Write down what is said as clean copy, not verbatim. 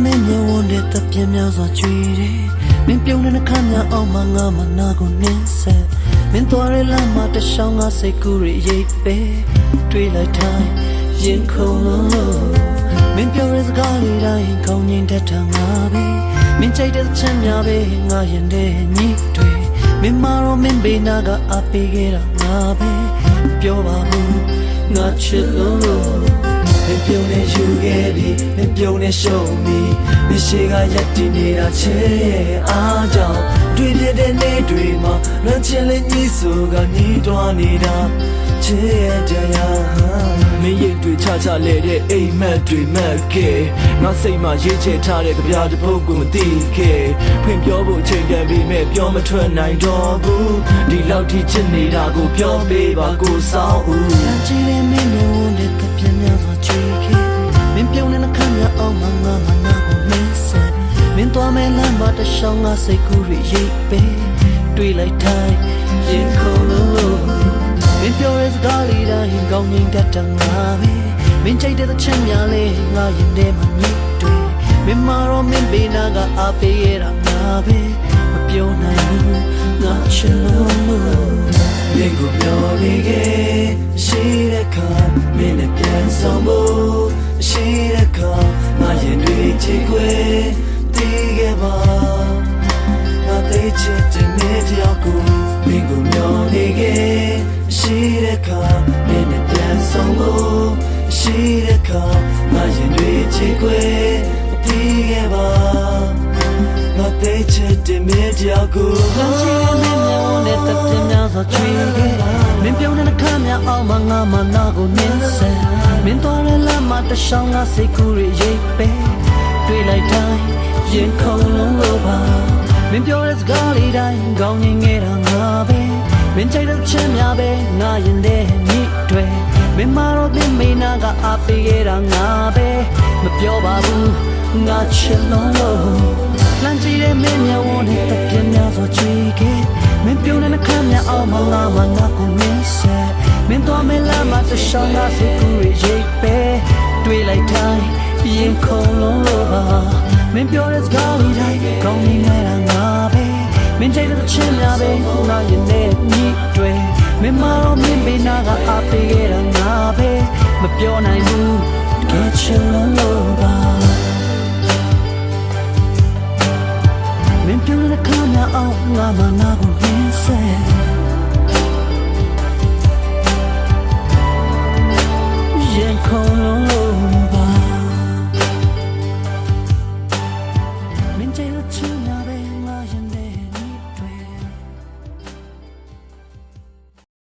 မင်းမြဝန်းတဲ့တပြင်းများစွာကြွေတယ်မင်းပြုံးတဲ့နှခမ်းများအောင်မှငါမနာကိုနင်းဆက်မင်းသွားရလမ်းမှာတရှောင်းငါစိတ်ကူးရိပ်ပဲတွေးလိုက်တိုင်းရင်ခုန်လို့မင်းပြောရစကားလေးတိုင်းကောင်းငင်တတ်တာငါပဲမင်းကြိုက်တဲ့ချမ်းများပဲငါရင်တဲ့ညီတွေမင်းမာရောမင်းဘေးနာကအပေးခဲ့တာငါပဲပြောပါဘူးငါချစ်လို့မင်းပြုံးနေယူခဲ့ပြီမင်းပြုံးနေရှုံးပြီမင်းရှိကရက်တည်နေတာချဲအားကြောင့်တွေ့ပြတဲ့နေ့တွေမှာလွန်ချင်လေးညီဆိုကညီးတွားနေတာချစ်ရတရားမင်းရိတ်တွေချချလဲတဲ့အိမ်မက်တွေမက်ခဲ့ငါစိတ်မှာရေးချထားတဲ့ကြပြတစ်ပုဒ်ကိုမသိခဲ့ဖွင့်ပြောဖို့ချိန်တန်ပြီးမဲ့ပြောမထွက်နိုင်တော့ဘူးဒီလောက်ထိချစ်နေတာကိုပြောပေးပါကိုစောင်းဦးကြည့်တဲ့မင်းမျိုးနဲ့တပြင်းများစွာချီခဲ့မင်းပြုံးတဲ့နှခမ်းများအောင်မှငါမနာကိုမင်းဆက်မင်းသွားမဲ့လမ်းမှာတရှောင်းငါစိတ်ကူးရိပ်ပဲတွေးလိုက်တိုင်းရင်ခုန်လို့မင်းပြောရစကားလေးတိုင်းကောင်းငင်တတ်တာငါပဲမင်းကြိုက်တဲ့ချမ်းများလေးငါရင်ထဲမှာညစ်တွေမင်းမာရောမင်းဘေးနာကအားပေးရတာငါပဲမပြောနိုင်ဘူးငါချစ်လို့မင်းကိုပြောနေခဲ့ရှိတဲ့ခါမင်းနဲ့ပြန်ဆောင်ဖို့ရှိတဲ့ခါငါရင်တွေချစ်ခွေတည်ခဲ့ပါငါသိချစ်တဲ့မင်းတယောက်ကိုမင်းကိုပြောနေခဲ့ရှိတဲ့ခါမင်းနဲ့ပြန်ဆောင်ဖို့ရှိတဲ့ခါငါရင်တွေချစ်ခွေတည်ခဲ့ပါငါသိချစ်တဲ့မင်းတယောက်ကိုလမ်းရှိတဲ့မင်းမျိုးနဲ့တပြင်းများစွာချွေခဲ့မင်းပြုံးတဲ့နှခမ်းများအောင်မှငါမနာကိုနင်းဆက်မင်းသွားတဲ့လမ်းမှာတရှောင်းငါစိတ်ကူးရိပ်ပဲတွေးလိုက်တိုင်းရင်ခုန်လို့ပါမင်းပြောတဲ့စကားလေးတိုင်းကောင်းငင်ခဲ့တာငါပဲမင်းကြိုက်တဲ့ချမ်းများပဲငါရင်တဲ့ညီတွေမင်းမာတော့တင်မေနာကအားပေးခဲ့တာငါပဲမပြောပါဘူးငါချစ်လို့လမ်းကြည့်တဲ့မင်းမျက်ဝန်းနဲ့တပြင်းများစွာချီခဲ့မင်းပြုံးတဲ့နှခမ်းများအောင်မှငါမနာကိုမင်းဆက်မင်းသွားမဲ့လမ်းမှာတရှောင်းငါစိတ်ကူးရိပ်ပဲတွေးလိုက်တိုင်းရင်ခုန်လို့ပါမင်းပြောတဲ့စကားလေးတိုင်းကောင်းနေနေတာငါပဲမင်းကြိုက်တဲ့ချမ်းများပဲငါရင်ထဲညီတွေမင်းမာရောမင်းဘေးနာကအားပေးခဲ့တာငါပဲမပြောနိုင်ဘူးတကယ်ချစ်လို့ပါမင်းပြုံးတဲ့ခါများအောင်ငါမနာကိုမင်းဆက်ရင်ခုန်လို့ပါမင်းကြိုက်တဲ့ချမ်းများ